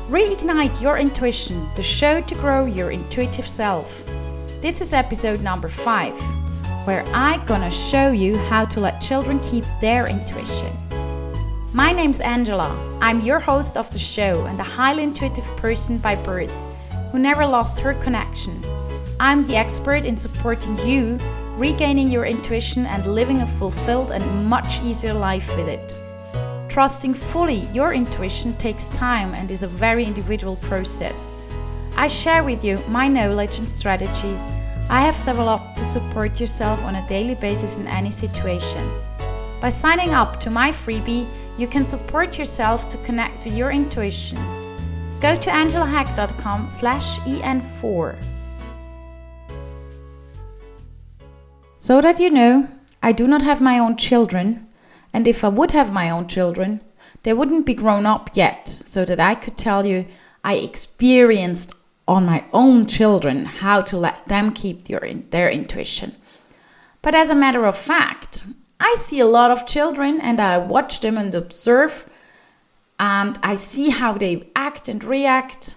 Reignite Your Intuition, the show to grow your intuitive self. This is episode number 5, where I'm gonna show you how to let children keep their intuition. My name's Angela. I'm your host of the show and a highly intuitive person by birth who never lost her connection. I'm the expert in supporting you, regaining your intuition and living a fulfilled and much easier life with it. Trusting fully your intuition takes time and is a very individual process. I share with you my knowledge and strategies I have developed to support yourself on a daily basis in any situation. By signing up to my freebie, you can support yourself to connect to your intuition. Go to angelahack.com/en4. So that you know, I do not have my own children. And if I would have my own children, they wouldn't be grown up yet, so that I could tell you I experienced on my own children how to let them keep their intuition. But as a matter of fact, I see a lot of children and I watch them and observe, and I see how they act and react.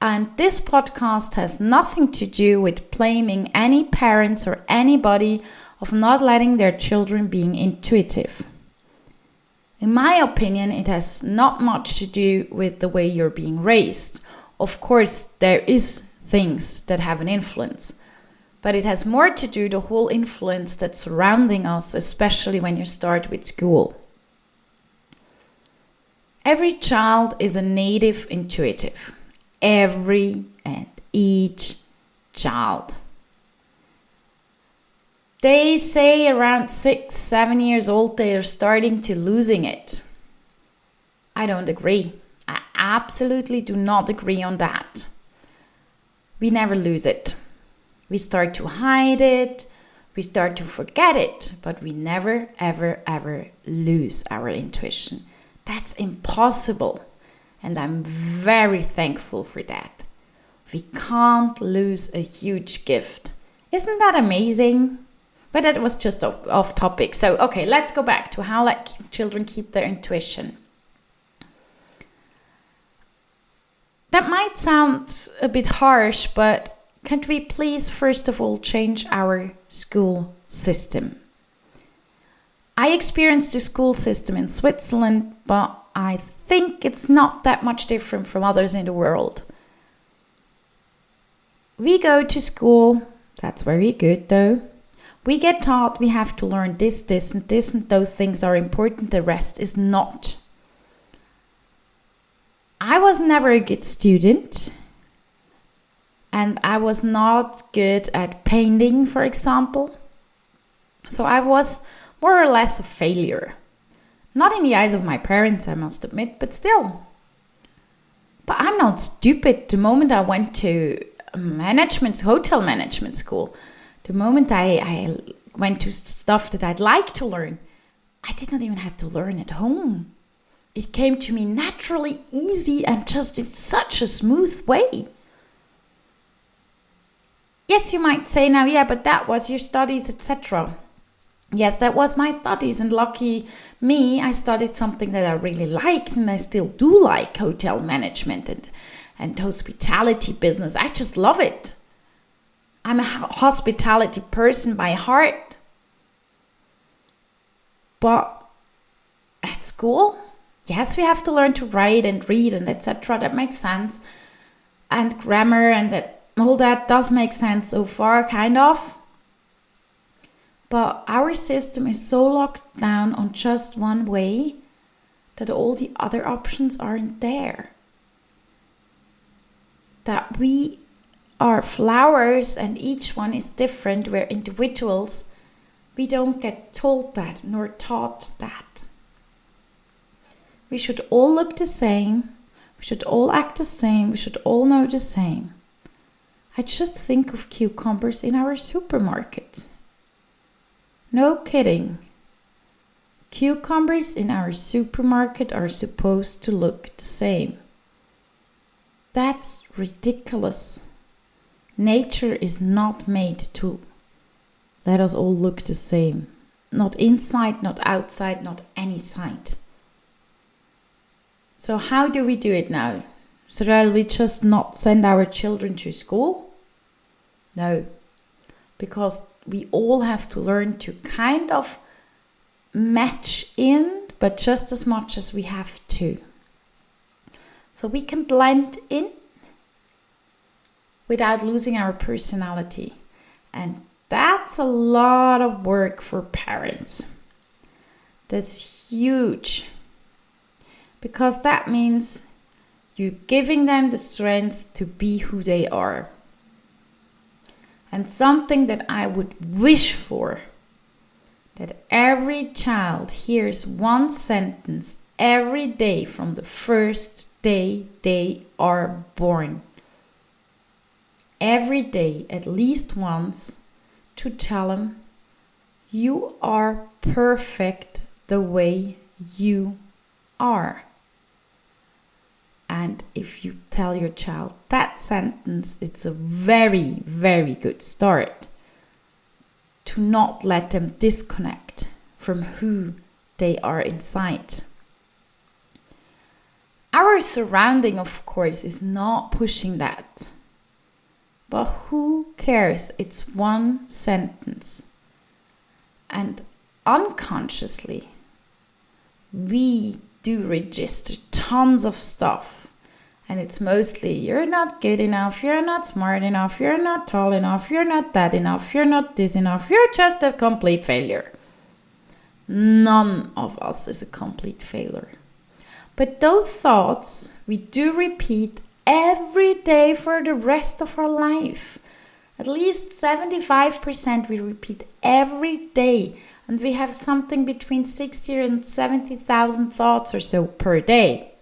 And this podcast has nothing to do with blaming any parents or anybody of not letting their children being intuitive. In my opinion, it has not much to do with the way you're being raised. Of course, there is things that have an influence, but it has more to do the whole influence that's surrounding us, especially when you start with school. Every child is a native intuitive. Every and each child. They say around 6-7 years old they are starting to losing it. I don't agree. I absolutely do not agree on that. We never lose it. We start to hide it, we start to forget it, but we never, ever lose our intuition. That's impossible, and I'm very thankful for that. We can't lose a huge gift. Isn't that amazing? But that was just off topic. So, okay, let's go back to how let children keep their intuition. That might sound a bit harsh, but can't we please first of all change our school system? I experienced the school system in Switzerland, but I think it's not that much different from others in the world. We go to school, that's very good though. We get taught we have to learn this, and this, and those things are important, the rest is not. I was never a good student, and I was not good at painting, for example. So I was more or less a failure. Not in the eyes of my parents, I must admit, but still. But I'm not stupid. The moment I went to hotel management school, the moment I went to stuff that I'd like to learn, I did not even have to learn at home. It came to me naturally, easy, and just in such a smooth way. Yes, you might say now, yeah, but that was your studies, etc. Yes, that was my studies, and lucky me, I studied something that I really liked, and I still do like hotel management and hospitality business. I just love it. I'm a hospitality person by heart. But at school, yes, we have to learn to write and read and etc. That makes sense. And grammar and all that does make sense so far, kind of. But our system is so locked down on just one way that all the other options aren't there. That we are flowers and each one is different. We're individuals. We don't get told that nor taught that. We should all look the same. We should all act the same. We should all know the same. I just think of cucumbers in our supermarket. No kidding. Cucumbers in our supermarket are supposed to look the same. That's ridiculous. Nature is not made to let us all look the same. Not inside, not outside, not any side. So how do we do it now? So that we just not send our children to school? No. Because we all have to learn to kind of match in, but just as much as we have to. So we can blend in without losing our personality. And that's a lot of work for parents. That's huge. Because that means you're giving them the strength to be who they are. And something that I would wish for, that every child hears one sentence every day from the first day they are born. Every day, at least once, to tell them, you are perfect the way you are. And if you tell your child that sentence, it's a very, very good start to not let them disconnect from who they are inside. Our surrounding, of course, is not pushing that. But who cares? It's one sentence. And unconsciously, we do register tons of stuff. And it's mostly, you're not good enough, you're not smart enough, you're not tall enough, you're not that enough, you're not this enough, you're just a complete failure. None of us is a complete failure. But those thoughts we do repeat every day for the rest of our life. At least 75% we repeat every day. And we have something between 60 and 70,000 thoughts or so per day.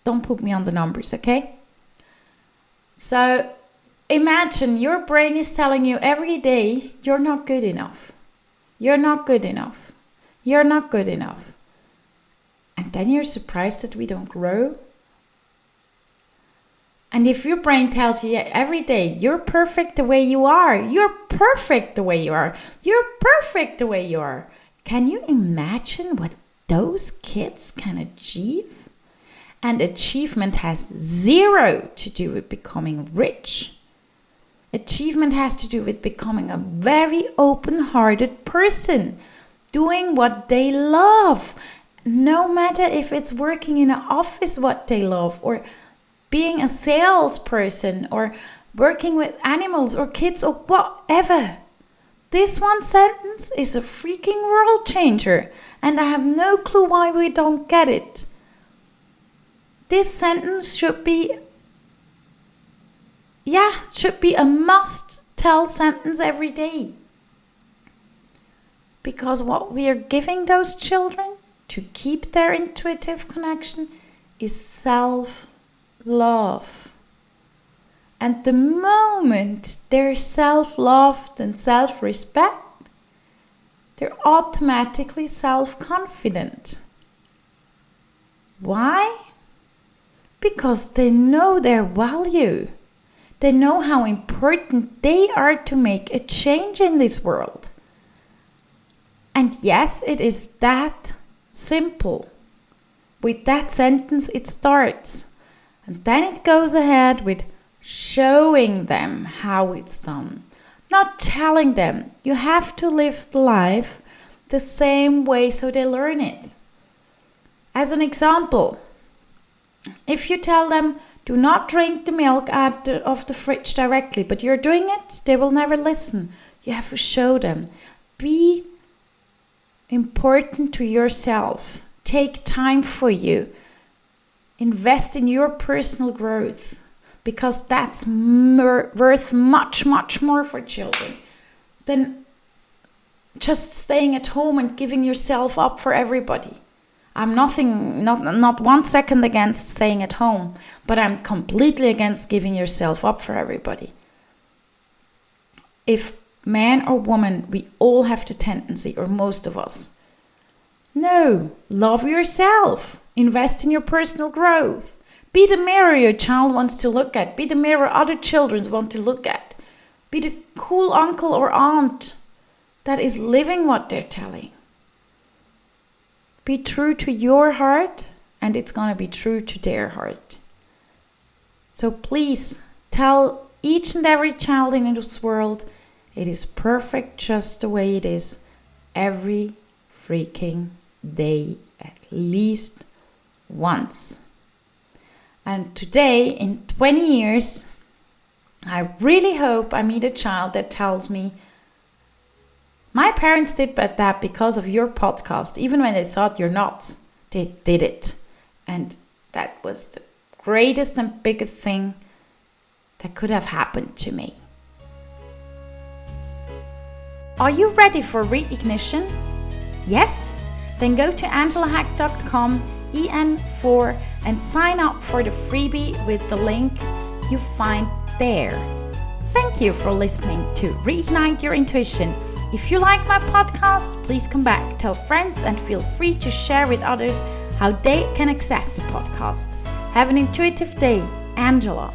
Don't put me on the numbers, okay? So imagine your brain is telling you every day, you're not good enough. You're not good enough. You're not good enough. And then you're surprised that we don't grow. And if your brain tells you every day, you're perfect the way you are. You're perfect the way you are. You're perfect the way you are. Can you imagine what those kids can achieve? And achievement has zero to do with becoming rich. Achievement has to do with becoming a very open-hearted person, doing what they love, no matter if it's working in an office what they love, or being a salesperson, or working with animals or kids or whatever. This one sentence is a freaking world changer, and I have no clue why we don't get it. This sentence should be a must-tell sentence every day. Because what we are giving those children to keep their intuitive connection is self-love. And the moment they're self-loved and self-respect, they're automatically self-confident. Why? Because they know their value. They know how important they are to make a change in this world. And yes, it is that simple. With that sentence, it starts. And then it goes ahead with showing them how it's done. Not telling them. You have to live life the same way so they learn it. As an example, if you tell them, do not drink the milk out of the fridge directly, but you're doing it, they will never listen. You have to show them. Be important to yourself. Take time for you. Invest in your personal growth, because that's worth much, much more for children than just staying at home and giving yourself up for everybody. I'm not 1 second against staying at home, but I'm completely against giving yourself up for everybody. If man or woman, we all have the tendency, or most of us. No, love yourself. Invest in your personal growth. Be the mirror your child wants to look at. Be the mirror other children want to look at. Be the cool uncle or aunt that is living what they're telling. Be true to your heart and it's going to be true to their heart. So please tell each and every child in this world it is perfect just the way it is every freaking day, at least once. And today, in 20 years, I really hope I meet a child that tells me, my parents did that because of your podcast, even when they thought you're not. They did it. And that was the greatest and biggest thing that could have happened to me. Are you ready for reignition? Yes? Then go to angelahack.com EN4 and sign up for the freebie with the link you find there. Thank you for listening to Reignite Your Intuition. If you like my podcast, please come back, tell friends, and feel free to share with others how they can access the podcast. Have an intuitive day. Angela.